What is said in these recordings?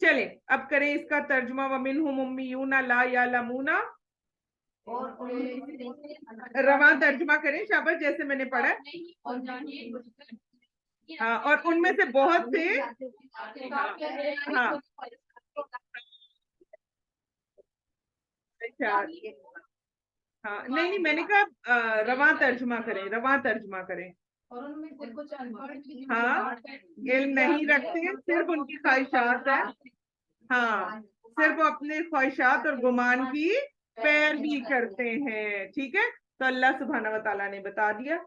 चले अब करें इसका तर्जुमा। वमिनहुम उम्मियूना ला यालमूना, रवां तर्जुमा करें, शाबाश, जैसे मैंने पढ़ा। हाँ, और उनमें से बहुत से, हाँ, अच्छा, हाँ, नहीं नहीं, मैंने कहा रवां तर्जुमा करें, रवां तर्जुमा करें। हाँ, इल्म नहीं रखते, सिर्फ उनकी ख्वाहिशात है। हाँ, सिर्फ वो अपने ख्वाहिशात और गुमान की पैरवी करते हैं। ठीक है, तो अल्लाह सुब्हानहू व तआला ने बता दिया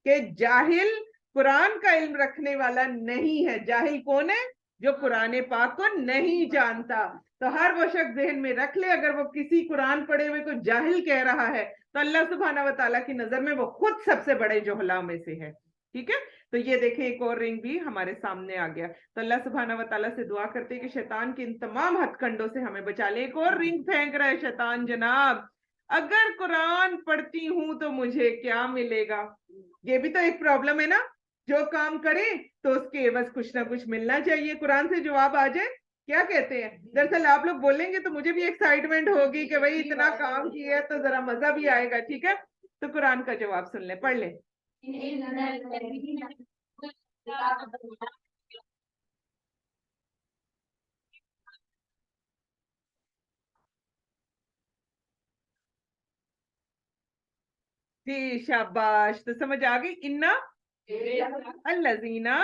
कि जाहिल कुरान का इल्म रखने वाला नहीं है। जाहिल कौन है? जो कुरान पाक को नहीं जानता। तो हर वो शख्स जहन में रख ले, अगर वो किसी कुरान पढ़े हुए को जाहिल कह रहा है तो अल्लाह सुब्हानहू व तआला की नजर में वो खुद सबसे बड़े जोहला में से है। ठीक है, तो ये देखें एक और रिंग भी हमारे सामने आ गया। तो अल्लाह सुब्हानहू व तआला से दुआ करते हैं कि शैतान के इन तमाम हथकंडों से हमें बचा ले। एक और रिंग फेंक रहा है शैतान, जनाब, अगर कुरान पढ़ती हूं तो मुझे क्या मिलेगा? ये भी तो एक प्रॉब्लम है ना। जो काम करे तो उसके एवज कुछ ना कुछ मिलना चाहिए, कुरान से जवाब आ जाए। क्या कहते हैं? दरअसल आप लोग बोलेंगे तो मुझे भी एक्साइटमेंट होगी कि भाई इतना काम किया है तो जरा मजा भी आएगा। ठीक है, तो कुरान का जवाब सुन ले, पढ़ ले। जी शाबाश, तो समझ आ गई। इन्ना अल्लज़ीना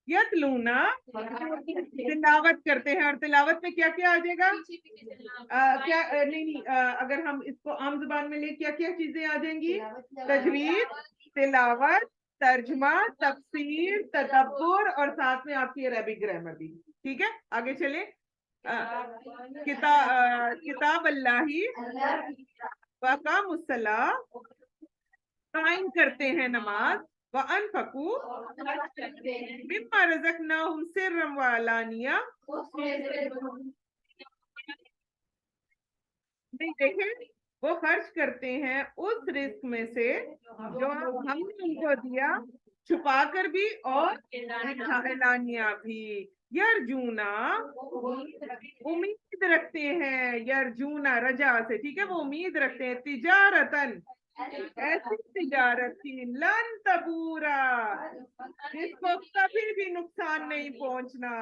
यतलूना, तिलावत करते हैं। और तिलावत में क्या क्या आ जाएगा? नहीं नहीं, अगर हम इसको आम जुबान में ले, क्या क्या चीजें आ जाएंगी? तजवीद, तिलावत, तर्जमा, तफसीर, तदब्बुर, और साथ में आपकी अरबिक ग्रामर भी। ठीक है, आगे चले। किताब अल्लाही वक़ामुस्सलाह, कायम करते हैं नमाज, व अनफकू मिम्मा रज़क़नाहुम सिर्रन व अलानिया। नहीं, देखें, वो खर्च करते हैं उस रिस्क में से जो हमने उनको दिया, छुपा कर भी और एलानिया भी। यरजूना, उम्मीद रखते हैं, यरजूना रजा से, ठीक है, वो उम्मीद रखते हैं, तिजारतन, ऐसी तिजारत थी, लन तबूरा, जिसको कभी भी नुकसान नहीं पहुंचना।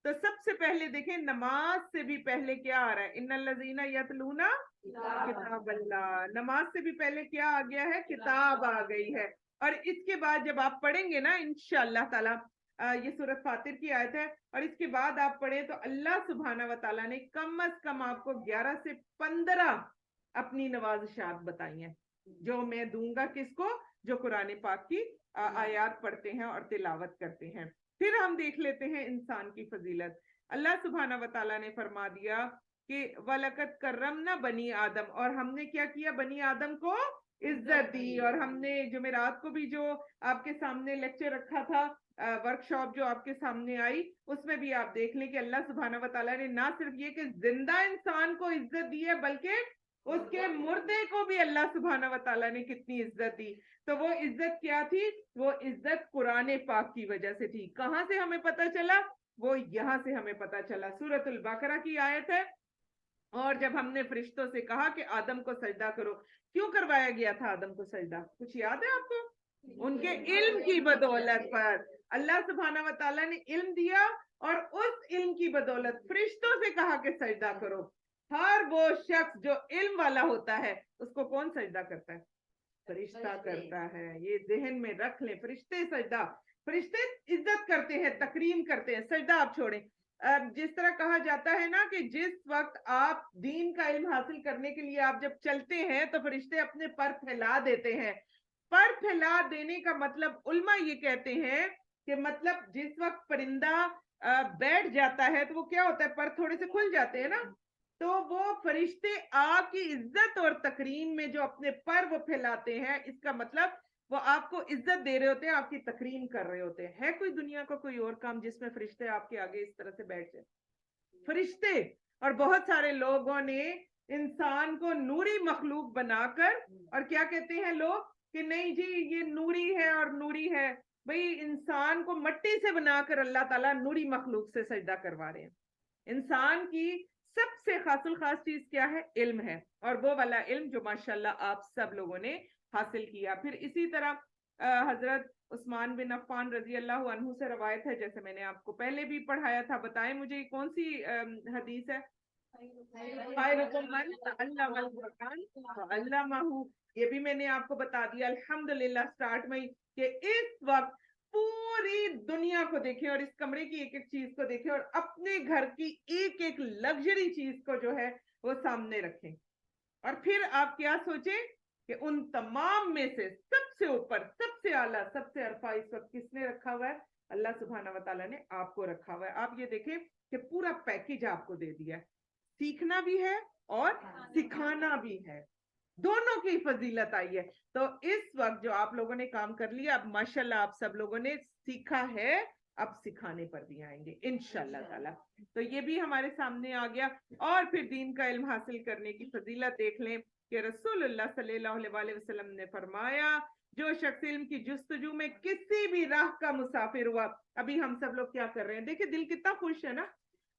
तो सबसे पहले देखें, नमाज से भी पहले क्या आ रहा है? इन्नल्लज़ीना यतलूना किताब अल्लाह। नमाज से भी पहले क्या आ गया है? किताब आ गई है। और इसके बाद जब आप पढ़ेंगे ना इंशाअल्लाह ताला, ये सूरत फातिर की आयत है, और इसके बाद आप पढ़े तो अल्लाह सुब्हाना व ताला ने कम अज कम आपको 11 से 15 अपनी नवाजिशात बताई हैं, जो मैं दूंगा किसको? जो कुरान पाक की आयात पढ़ते हैं और तिलावत करते हैं। फिर हम देख लेते हैं इंसान की फजीलत। अल्लाह सुब्हाना व ताला ने फरमा दिया कि वलकत करमना बनी आदम, और हमने क्या किया? बनी आदम को इज्जत दी। और हमने जुमेरात को भी जो आपके सामने लेक्चर रखा था, वर्कशॉप जो आपके सामने आई, उसमें भी आप देख लें कि अल्लाह सुब्हाना व ताला ने ना सिर्फ ये कि जिंदा इंसान को इज्जत दी है, बल्कि उसके मुर्दे को भी अल्लाह सुब्हाना व ताला ने कितनी इज्जत दी। तो वो इज्जत क्या थी? वो इज्जत कुरान पाक की वजह से थी। कहां से हमें पता चला? वो यहां से हमें पता चला, सूरतुल बकरा की आयत है। और जब हमने फरिश्तों से कहा कि आदम को सजदा करो, क्यों करवाया गया था आदम को सजदा? कुछ याद है आपको? उनके इल्म की बदौलत पर अल्लाह सुब्हाना व ताला ने इल्म दिया, और उस इल्म की बदौलत फरिश्तों से कहा कि सजदा करो। हर वो शख्स जो इल्म वाला होता है, उसको कौन सजदा करता है? फरिश्ता करता है। ये जहन में रख लें, फरिश्ते सजदा, फरिश्ते इज्जत करते हैं, तकरीम करते हैं। सजदा आप छोड़ें। जिस तरह कहा जाता है ना कि जिस वक्त आप दीन का इल्म हासिल करने के लिए आप जब चलते हैं तो फरिश्ते अपने पर फैला देते हैं। पर फैला देने का मतलब उल्मा ये कहते हैं कि मतलब जिस वक्त परिंदा बैठ जाता है तो वो क्या होता है? पर थोड़े से खुल जाते हैं ना। तो वो फरिश्ते आपकी इज्जत और तकरीम में जो अपने पर वो फैलाते हैं, इसका मतलब वो आपको इज्जत दे रहे होते हैं, आपकी तकरीम कर रहे होते हैं। है कोई दुनिया का कोई और काम जिसमें फरिश्ते आपके आगे इस तरह से बैठ जाए? फरिश्ते। और बहुत सारे लोगों ने इंसान को नूरी मखलूक बनाकर, और क्या कहते हैं लोग कि नहीं जी ये नूरी है और नूरी है। भाई इंसान को मट्टी से बनाकर अल्लाह ताला नूरी मखलूक से सजदा करवा रहे हैं। इंसान की सबसे खासुल खास चीज क्या है? इल्म है, और वो वाला इल्म जो माशाल्लाह आप सब लोगों ने हासिल किया। फिर इसी तरह हजरत उस्मान बिन अफ़्फ़ान रजी अल्लाह अन्हु से रवायत है, जैसे मैंने आपको पहले भी पढ़ाया था। बताएं मुझे कौन सी हदीस है? खैरुकुम मन तअल्लमल कुरआन व अल्लमहु। ये भी मैंने आपको बता दिया अल्हम्दुलिल्लाह स्टार्ट में, कि इस वक्त पूरी दुनिया को देखें और इस कमरे की एक एक चीज को देखें और अपने घर की एक एक लग्जरी चीज को जो है वो सामने रखें, और फिर आप क्या सोचें कि उन तमाम में से सबसे ऊपर, सबसे आला, सबसे अरफा इस वक्त किसने रखा हुआ है? अल्लाह सुब्हाना व तआला ने आपको रखा हुआ है। आप ये देखें कि पूरा पैकेज आपको दे दिया है, सीखना भी है और सिखाना भी है, दोनों की फजीलत आई है। तो इस वक्त जो आप लोगों ने काम कर लिया, अब माशाल्लाह आप सब लोगों ने सीखा है, अब सिखाने पर भी आएंगे इंशाल्लाह ताला। तो ये भी हमारे सामने आ गया। और फिर दीन का इल्म हासिल करने की फजीलत देख लें कि रसूलुल्लाह सल्लल्लाहु अलैहि वसल्लम ने फरमाया, जो शख्स इल्म की जुस्तजू में किसी भी राह का मुसाफिर हुआ। अभी हम सब लोग क्या कर रहे हैं? देखिए दिल कितना खुश है ना,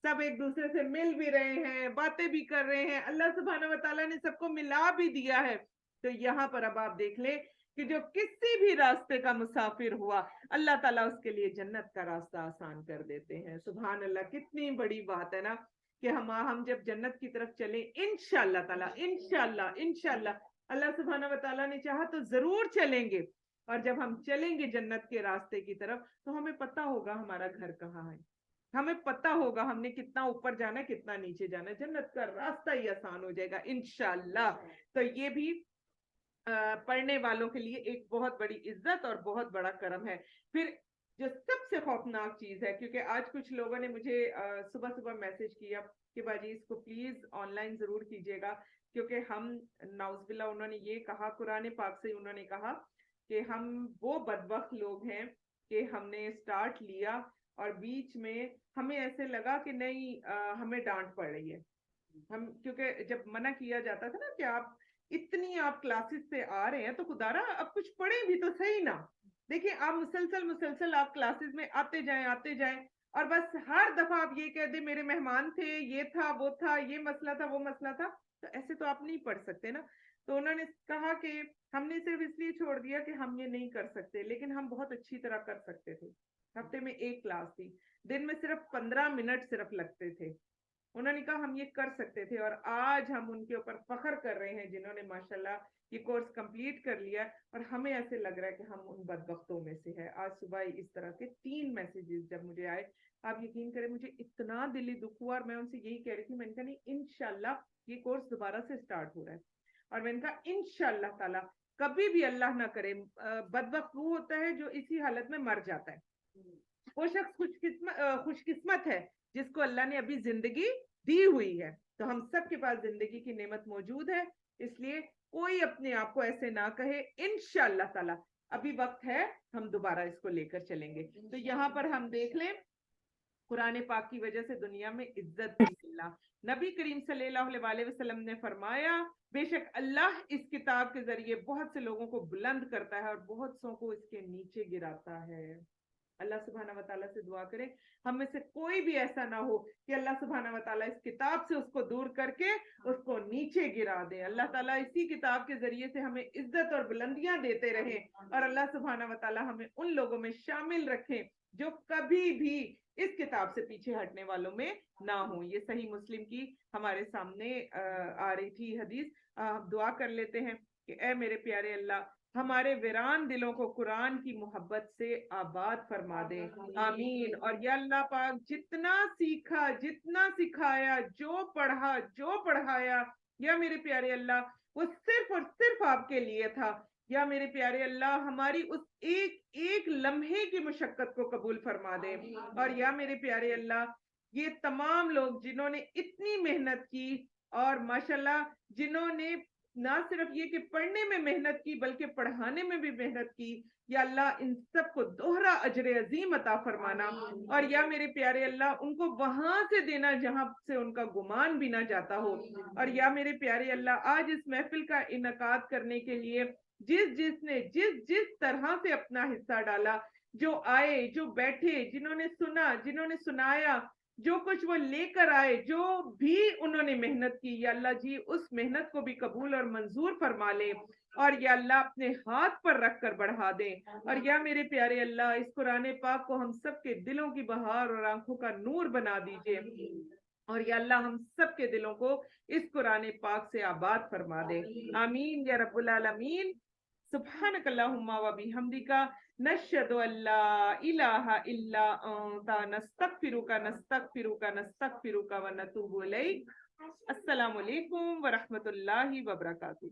सब एक दूसरे से मिल भी रहे हैं, बातें भी कर रहे हैं, अल्लाह सुब्हानहू व तआला ने सबको मिला भी दिया है। तो यहाँ पर अब आप देख ले कि जो किसी भी रास्ते का मुसाफिर हुआ, अल्लाह ताला उसके लिए जन्नत का रास्ता आसान कर देते हैं। सुभान अल्लाह, कितनी बड़ी बात है ना कि हम जब जन्नत की तरफ चले इंशाअल्लाह ताला, इंशाअल्लाह इंशाअल्लाह अल्लाह सुब्हानहू व तआला ने चाहा तो जरूर चलेंगे। और जब हम चलेंगे जन्नत के रास्ते की तरफ, तो हमें पता होगा हमारा घर कहाँ है, हमें पता होगा हमने कितना ऊपर जाना है, कितना नीचे जाना है, जन्नत का रास्ता ही आसान हो जाएगा इंशाअल्लाह। तो ये भी पढ़ने वालों के लिए एक बहुत बड़ी इज्जत और बहुत बड़ा करम है। फिर जो सबसे खौफनाक चीज है, क्योंकि आज कुछ लोगों ने मुझे सुबह सुबह मैसेज किया कि बाजी इसको प्लीज ऑनलाइन जरूर कीजिएगा, क्योंकि हम नाउज़बिल्लाह, उन्होंने ये कहा, कुरान पाक से उन्होंने कहा कि हम वो बदबख्त लोग हैं कि हमने स्टार्ट लिया और बीच में हमें ऐसे लगा कि नहीं हमें डांट पड़ रही है। हम, क्योंकि जब मना किया जाता था ना कि आप क्लासेस से आ रहे हैं तो खुदारा अब कुछ पढ़े भी तो सही ना। देखिए आप मुसलसल आप क्लासेस में आते जाएं और बस हर दफा आप ये कह दे मेरे मेहमान थे, ये था, वो था, ये मसला था, वो मसला था, तो ऐसे तो आप नहीं पढ़ सकते ना। तो उन्होंने कहा कि हमने सिर्फ इसलिए छोड़ दिया कि हम ये नहीं कर सकते, लेकिन हम बहुत अच्छी तरह कर सकते थे। हफ्ते में एक क्लास थी, दिन में सिर्फ 15 मिनट सिर्फ लगते थे। उन्होंने कहा हम ये कर सकते थे, और आज हम उनके ऊपर फख्र कर रहे हैं जिन्होंने माशाल्लाह ये कोर्स कंप्लीट कर लिया। और हमें ऐसे लग रहा है कि हम उन बदबख्तों में से है। आज सुबह इस तरह के 3 मैसेजेस जब मुझे आए, आप यकीन करें मुझे इतना दिली दुख हुआ, और मैं उनसे यही कह रही थी, मैंने कहा नहीं इंशाल्लाह ये कोर्स दोबारा से स्टार्ट हो रहा है, और मैंने कहा इंशाल्लाह ताला कभी भी अल्लाह ना करे, बदबख्त वो होता है जो इसी हालत में मर जाता है। वो शख्स खुशकिस्मत है जिसको अल्लाह ने अभी जिंदगी दी हुई है। तो हम सब के पास जिंदगी की नेमत मौजूद है, इसलिए कोई अपने आप को ऐसे ना कहे। इंशाअल्लाह ताला अभी वक्त है, हम दोबारा इसको लेकर चलेंगे। तो यहाँ पर हम देख लें, कुरान पाक की वजह से दुनिया में इज्जत भी मिला। नबी करीम सल्लल्लाहु अलैहि वसल्लम ने फरमाया, बेशक अल्लाह इस किताब के जरिए बहुत से लोगों को बुलंद करता है और बहुत सौ को इसके नीचे गिराता है। अल्लाह सुब्हाना व तआला से दुआ करें हम में से कोई भी ऐसा ना हो कि अल्लाह सुब्हाना व तआला इस किताब से उसको दूर करके उसको नीचे गिरा दे। अल्लाह ताला इसी किताब के जरिए से हमें इज्जत और बुलंदियां देते रहे, और अल्लाह सुब्हाना व तआला हमें उन लोगों में शामिल रखे जो कभी भी इस किताब से पीछे हटने वालों में ना हो। ये सही मुस्लिम की हमारे सामने आ रही थी हदीस। दुआ कर लेते हैं कि ए मेरे प्यारे अल्लाह, हमारे वीरान दिलों को कुरान की मोहब्बत से आबाद फरमा दे, आमीन। और या अल्लाह पाक जितना सीखा, जितना सिखाया, जो पढ़ा, जो पढ़ाया, या मेरे प्यारे अल्लाह वो सिर्फ और सिर्फ आपके लिए था। या मेरे प्यारे अल्लाह हमारी उस एक एक लम्हे की मुशक्कत को कबूल फरमा दे। और या मेरे प्यारे अल्लाह ये तमाम लोग जिन्होंने इतनी मेहनत की, और माशाल्लाह जिन्होंने ना सिर्फ ये कि पढ़ने में मेहनत की बल्कि पढ़ाने में भी मेहनत की, या अल्लाह इन सबको दोहरा अजर अजीम अता फरमाना। और या मेरे प्यारे अल्लाह उनको वहां से देना जहां से उनका गुमान भी ना जाता हो। और या मेरे प्यारे अल्लाह आज इस महफिल का इनकाद करने के लिए जिसने जिस जिस तरह से अपना हिस्सा डाला, जो आए, जो बैठे, जिन्होंने सुना, जिन्होंने सुनाया, جو کچھ وہ لے کر آئے، جو بھی انہوں نے محنت کی، یا اللہ جی اس محنت کو بھی قبول اور منظور فرما لے، اور یا اللہ اپنے ہاتھ پر رکھ کر بڑھا دے، اور یا میرے پیارے اللہ اس قرآن پاک کو ہم سب کے دلوں کی بہار اور آنکھوں کا نور بنا دیجئے، اور یا اللہ ہم سب کے دلوں کو اس قرآن پاک سے آباد فرما دے، آمین یا رب العالمین۔ سبحانک اللہم و بحمدک، نشہد ان لا الہ الا انت، نستغفرک نستغفرک نستغفرک و نتوب الیک۔ السلام علیکم ورحمۃ اللہ وبرکاتہ۔